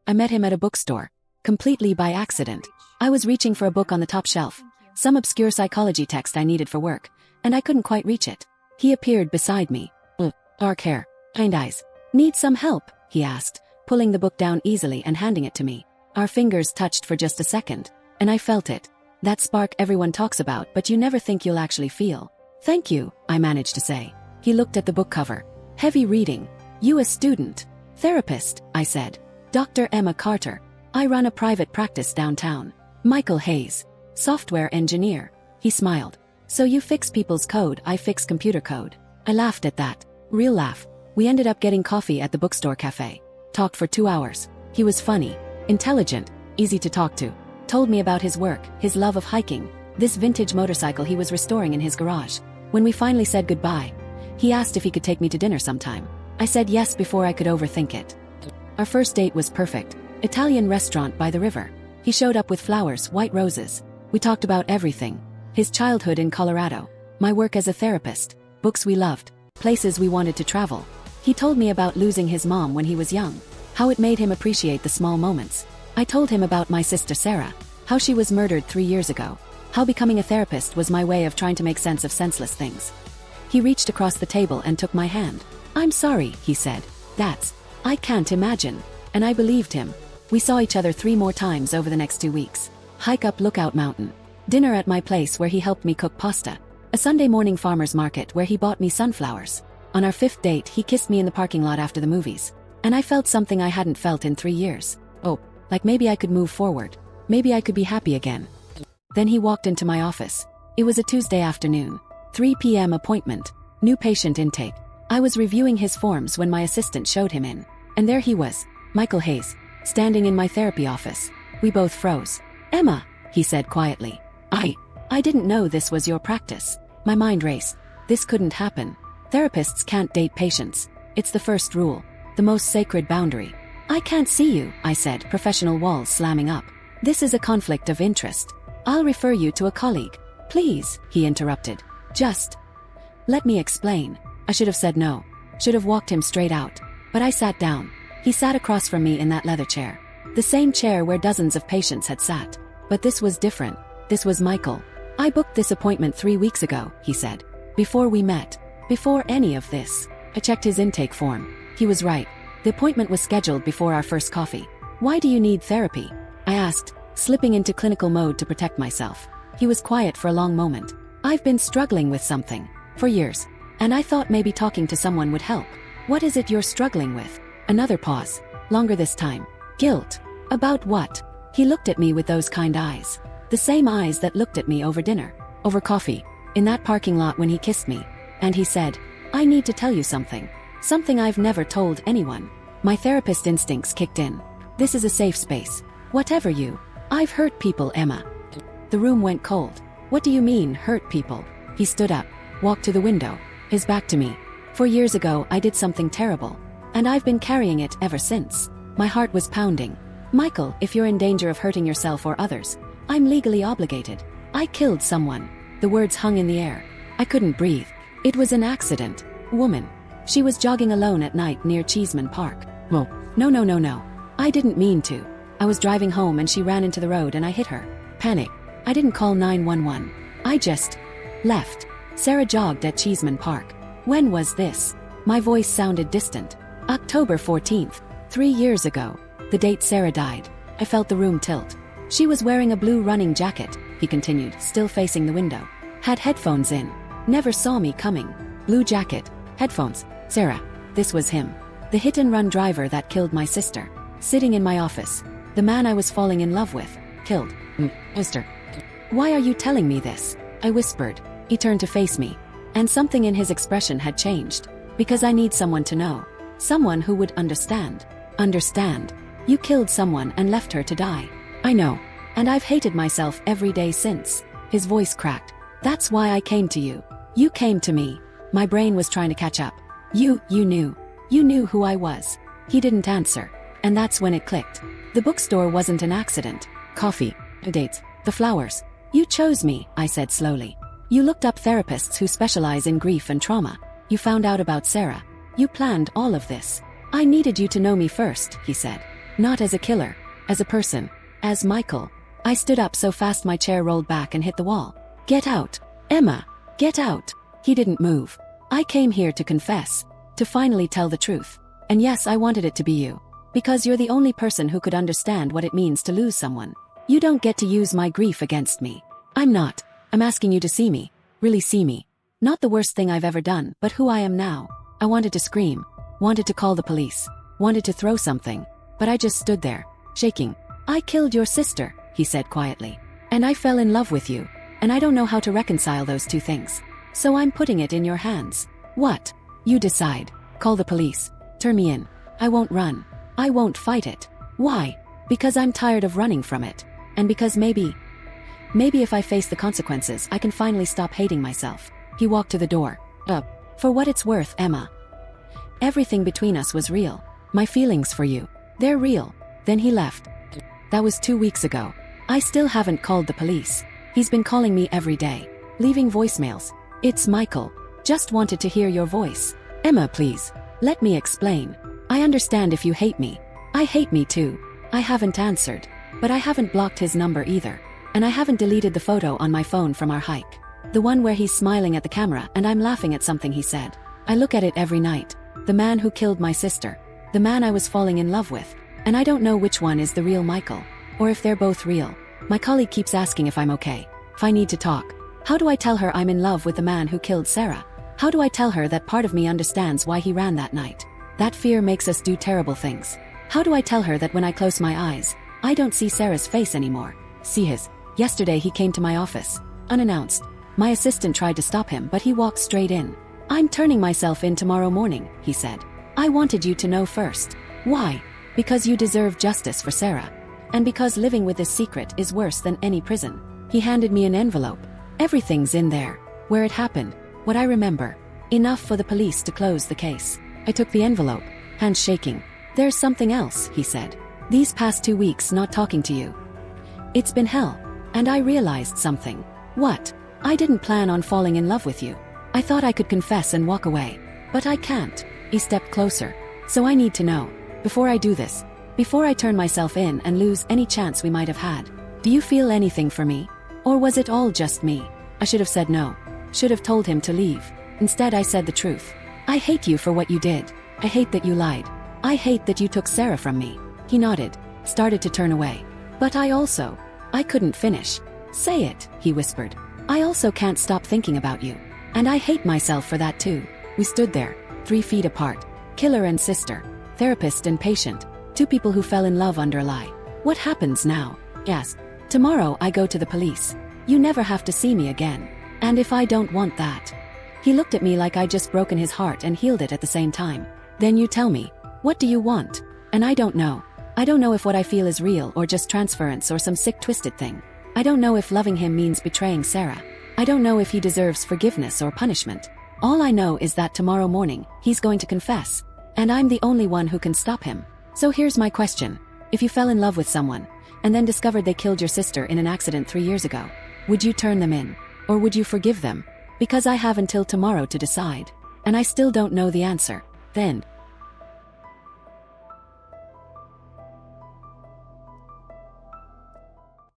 I met him at a bookstore. Completely by accident. I was reaching for a book on the top shelf. Some obscure psychology text I needed for work, and I couldn't quite reach it. He appeared beside me. Dark hair, kind eyes. Need some help? He asked, pulling the book down easily and handing it to me. Our fingers touched for just a second, and I felt it. That spark everyone talks about but you never think you'll actually feel. Thank you, I managed to say. He looked at the book cover. Heavy reading. You a student? Therapist, I said. Dr. Emma Carter. I run a private practice downtown. Michael Hayes. Software engineer. He smiled. So you fix people's code, I fix computer code. I laughed at that. Real laugh. We ended up getting coffee at the bookstore cafe. Talked for 2 hours. He was funny, intelligent, easy to talk to. Told me about his work, his love of hiking, this vintage motorcycle he was restoring in his garage. When we finally said goodbye, he asked if he could take me to dinner sometime. I said yes before I could overthink it. Our first date was perfect. Italian restaurant by the river. He showed up with flowers, white roses. We talked about everything. His childhood in Colorado, my work as a therapist, books we loved, places we wanted to travel. He told me about losing his mom when he was young, how it made him appreciate the small moments. I told him about my sister Sarah, how she was murdered 3 years ago, how becoming a therapist was my way of trying to make sense of senseless things. He reached across the table and took my hand. I'm sorry, he said. I can't imagine. And I believed him. We saw each other 3 more times over the next 2 weeks. Hike up Lookout Mountain. Dinner at my place where he helped me cook pasta. A Sunday morning farmer's market where he bought me sunflowers. On our 5th date, he kissed me in the parking lot after the movies. And I felt something I hadn't felt in 3 years. Like maybe I could move forward. Maybe I could be happy again. Then he walked into my office. It was a Tuesday afternoon. 3 p.m. appointment. New patient intake. I was reviewing his forms when my assistant showed him in. And there he was, Michael Hayes, standing in my therapy office. We both froze. Emma, he said quietly. I didn't know this was your practice. My mind raced. This couldn't happen. Therapists can't date patients. It's the first rule. The most sacred boundary. I can't see you, I said, professional walls slamming up. This is a conflict of interest. I'll refer you to a colleague. Please, he interrupted. Just let me explain. I should have said no. Should have walked him straight out. But I sat down. He sat across from me in that leather chair. The same chair where dozens of patients had sat. But this was different. This was Michael. I booked this appointment 3 weeks ago, he said. Before we met. Before any of this. I checked his intake form. He was right. The appointment was scheduled before our first coffee. Why do you need therapy? I asked, slipping into clinical mode to protect myself. He was quiet for a long moment. I've been struggling with something. For years. And I thought maybe talking to someone would help. What is it you're struggling with? Another pause. Longer this time. Guilt. About what? He looked at me with those kind eyes. The same eyes that looked at me over dinner. Over coffee. In that parking lot when he kissed me. And he said, I need to tell you something. Something I've never told anyone. My therapist instincts kicked in. This is a safe space. Whatever you. I've hurt people, Emma. The room went cold. What do you mean, hurt people? He stood up. Walked to the window. His back to me. 4 years ago I did something terrible. And I've been carrying it ever since. My heart was pounding. Michael, if you're in danger of hurting yourself or others, I'm legally obligated. I killed someone. The words hung in the air. I couldn't breathe. It was an accident. Woman. She was jogging alone at night near Cheeseman Park. No. I didn't mean to. I was driving home and she ran into the road and I hit her. Panic. I didn't call 911. I just left. Sarah jogged at Cheeseman Park. When was this? My voice sounded distant. October 14th. 3 years ago. The date Sarah died. I felt the room tilt. She was wearing a blue running jacket, he continued, still facing the window. Had headphones in. Never saw me coming. Blue jacket. Headphones. Sarah. This was him. The hit-and-run driver that killed my sister. Sitting in my office. The man I was falling in love with. Killed. Mister. Why are you telling me this? I whispered. He turned to face me. And something in his expression had changed. Because I need someone to know. Someone who would understand. Understand. You killed someone and left her to die. I know. And I've hated myself every day since. His voice cracked. That's why I came to you. You came to me. My brain was trying to catch up. You knew. You knew who I was. He didn't answer. And that's when it clicked. The bookstore wasn't an accident. Coffee. The dates. The flowers. You chose me, I said slowly. You looked up therapists who specialize in grief and trauma. You found out about Sarah. You planned all of this. I needed you to know me first, he said. Not as a killer. As a person. As Michael. I stood up so fast my chair rolled back and hit the wall. Get out. Emma. Get out. He didn't move. I came here to confess. To finally tell the truth. And yes, I wanted it to be you. Because you're the only person who could understand what it means to lose someone. You don't get to use my grief against me. I'm asking you to see me. Really see me. Not the worst thing I've ever done, but who I am now. I wanted to scream. Wanted to call the police. Wanted to throw something. But I just stood there, shaking. I killed your sister, he said quietly. And I fell in love with you. And I don't know how to reconcile those two things. So I'm putting it in your hands. What? You decide. Call the police. Turn me in. I won't run. I won't fight it. Why? Because I'm tired of running from it. And because maybe if I face the consequences, I can finally stop hating myself. He walked to the door. For what it's worth, Emma. Everything between us was real. My feelings for you. They're real. Then he left. That was 2 weeks ago. I still haven't called the police. He's been calling me every day. Leaving voicemails. It's Michael. Just wanted to hear your voice. Emma, please. Let me explain. I understand if you hate me. I hate me too. I haven't answered. But I haven't blocked his number either. And I haven't deleted the photo on my phone from our hike. The one where he's smiling at the camera and I'm laughing at something he said. I look at it every night. The man who killed my sister. The man I was falling in love with. And I don't know which one is the real Michael. Or if they're both real. My colleague keeps asking if I'm okay. If I need to talk. How do I tell her I'm in love with the man who killed Sarah? How do I tell her that part of me understands why he ran that night? That fear makes us do terrible things. How do I tell her that when I close my eyes, I don't see Sarah's face anymore? See his. Yesterday he came to my office. Unannounced. My assistant tried to stop him, but he walked straight in. I'm turning myself in tomorrow morning, he said. I wanted you to know first. Why? Because you deserve justice for Sarah. And because living with this secret is worse than any prison. He handed me an envelope. Everything's in there. Where it happened. What I remember. Enough for the police to close the case. I took the envelope. Hands shaking. There's something else, he said. These past 2 weeks not talking to you. It's been hell. And I realized something. What? I didn't plan on falling in love with you. I thought I could confess and walk away. But I can't. He stepped closer. So I need to know. Before I do this. Before I turn myself in and lose any chance we might have had. Do you feel anything for me? Or was it all just me? I should have said no. Should have told him to leave. Instead I said the truth. I hate you for what you did. I hate that you lied. I hate that you took Sarah from me. He nodded. Started to turn away. But I couldn't finish. Say it, he whispered. I also can't stop thinking about you. And I hate myself for that too. We stood there, 3 feet apart. Killer and sister. Therapist and patient. 2 people who fell in love under a lie. What happens now? Yes. Tomorrow I go to the police. You never have to see me again. And if I don't want that? He looked at me like I'd just broken his heart and healed it at the same time. Then you tell me. What do you want? And I don't know. I don't know if what I feel is real or just transference or some sick twisted thing. I don't know if loving him means betraying Sarah. I don't know if he deserves forgiveness or punishment. All I know is that tomorrow morning, he's going to confess. And I'm the only one who can stop him. So here's my question. If you fell in love with someone, and then discovered they killed your sister in an accident 3 years ago, would you turn them in? Or would you forgive them? Because I have until tomorrow to decide. And I still don't know the answer. Then,